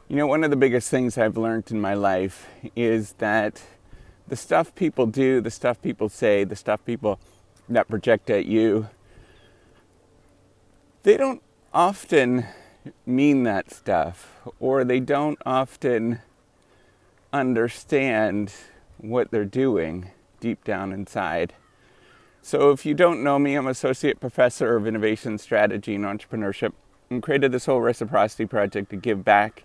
You know, one of the biggest things I've learned in my life is that the stuff people do, the stuff people say, the stuff people that project at you, they don't often mean that stuff, or they don't often understand what they're doing deep down inside. So if you don't know me, I'm Associate Professor of Innovation Strategy and Entrepreneurship, and created this whole reciprocity project to give back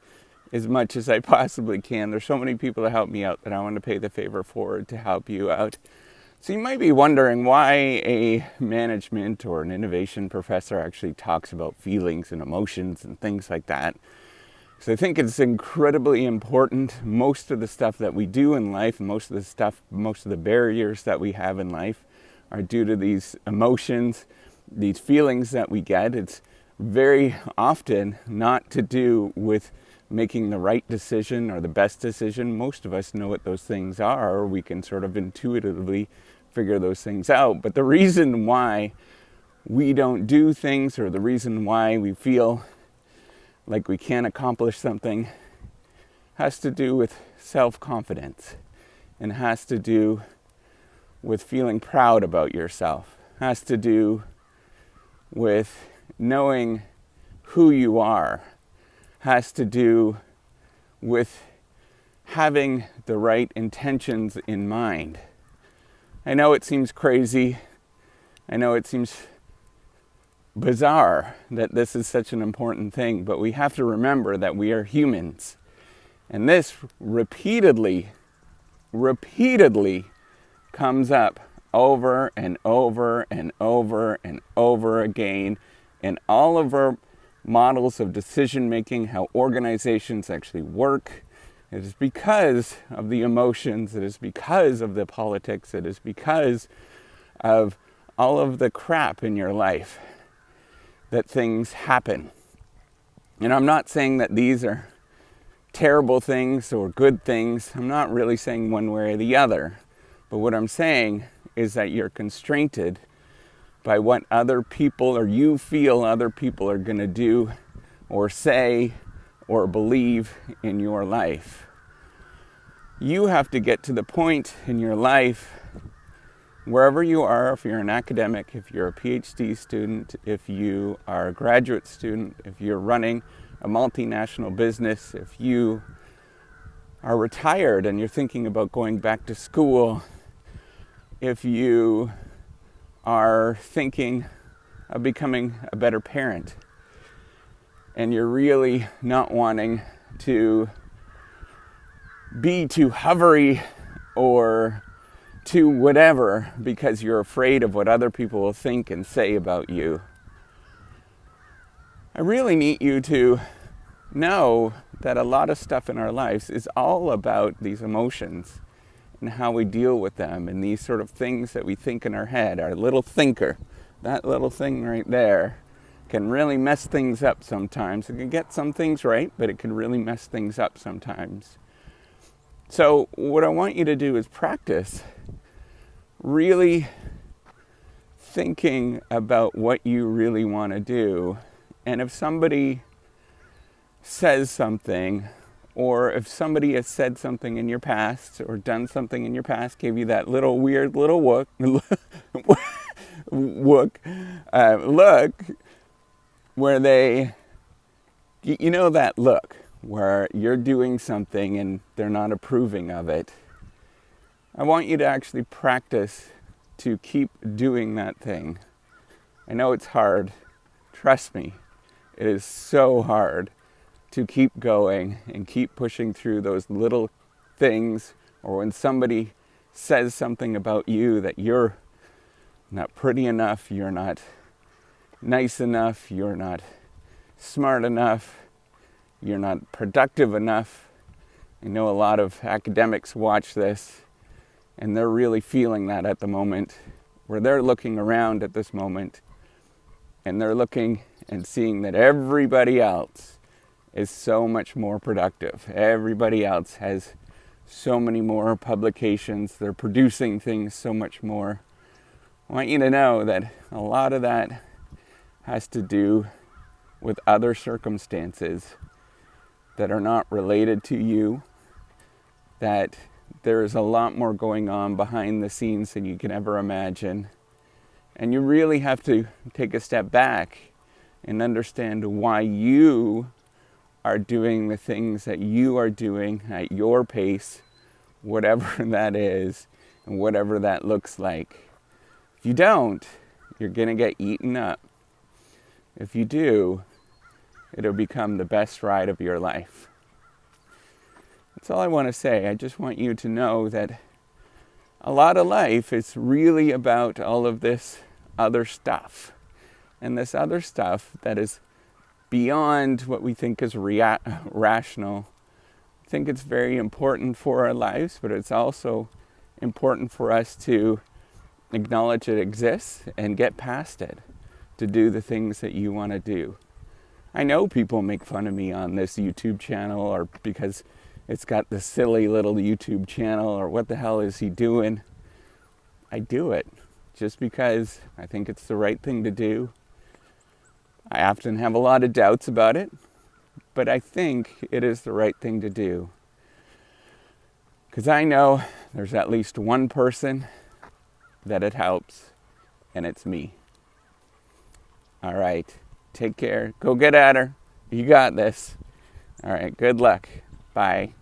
as much as I possibly can. There's so many people that help me out that I want to pay the favor forward to help you out. So you might be wondering why a management or an innovation professor actually talks about feelings and emotions and things like that. So I think it's incredibly important. Most of the stuff that we do in life, most of the barriers that we have in life are due to these emotions, these feelings that we get. It's very often not to do with making the right decision or the best decision. Most of us know what those things are, or we can sort of intuitively figure those things out. But the reason why we don't do things, or the reason why we feel like we can't accomplish something, has to do with self-confidence, and has to do with feeling proud about yourself, has to do with knowing who you are, has to do with having the right intentions in mind. I know it seems crazy. I know it seems bizarre that this is such an important thing, but we have to remember that we are humans. And this repeatedly comes up over and over and over and over again in all of our models of decision making, how organizations actually work. It is because of the emotions, it is because of the politics, it is because of all of the crap in your life that things happen. And I'm not saying that these are terrible things or good things. I'm not really saying one way or the other. But what I'm saying is that you're constrained by what other people, or you feel other people, are going to do or say or believe in your life. You have to get to the point in your life, wherever you are, if you're an academic, if you're a PhD student, if you are a graduate student, if you're running a multinational business, if you are retired and you're thinking about going back to school, if you are thinking of becoming a better parent, and you're really not wanting to be too hovery or too whatever because you're afraid of what other people will think and say about you, I really need you to know that a lot of stuff in our lives is all about these emotions and how we deal with them, and these sort of things that we think in our head. Our little thinker, that little thing right there, can really mess things up sometimes. It can get some things right, but it can really mess things up sometimes. So what I want you to do is practice really thinking about what you really want to do. And if somebody says something, or if somebody has said something in your past or done something in your past, gave you that little weird little look where they, you know, that look where you're doing something and they're not approving of it. I want you to actually practice to keep doing that thing. I know it's hard. Trust me, it is so hard to keep going and keep pushing through those little things, or when somebody says something about you that you're not pretty enough, you're not nice enough, you're not smart enough, you're not productive enough. I know a lot of academics watch this and they're really feeling that at the moment, where they're looking around at this moment and they're looking and seeing that everybody else is so much more productive. Everybody else has so many more publications. They're producing things so much more. I want you to know that a lot of that has to do with other circumstances that are not related to you, that there is a lot more going on behind the scenes than you can ever imagine. And you really have to take a step back and understand why you are doing the things that you are doing at your pace, whatever that is, and whatever that looks like. If you don't, you're going to get eaten up. If you do, it'll become the best ride of your life. That's all I want to say. I just want you to know that a lot of life is really about all of this other stuff. And this other stuff that is beyond what we think is rational. I think it's very important for our lives, but it's also important for us to acknowledge it exists and get past it, to do the things that you want to do. I know people make fun of me on this YouTube channel, or because it's got this silly little YouTube channel, or what the hell is he doing? I do it just because I think it's the right thing to do. I often have a lot of doubts about it, but I think it is the right thing to do. Because I know there's at least one person that it helps, and it's me. All right, take care. Go get at her. You got this. All right, good luck. Bye.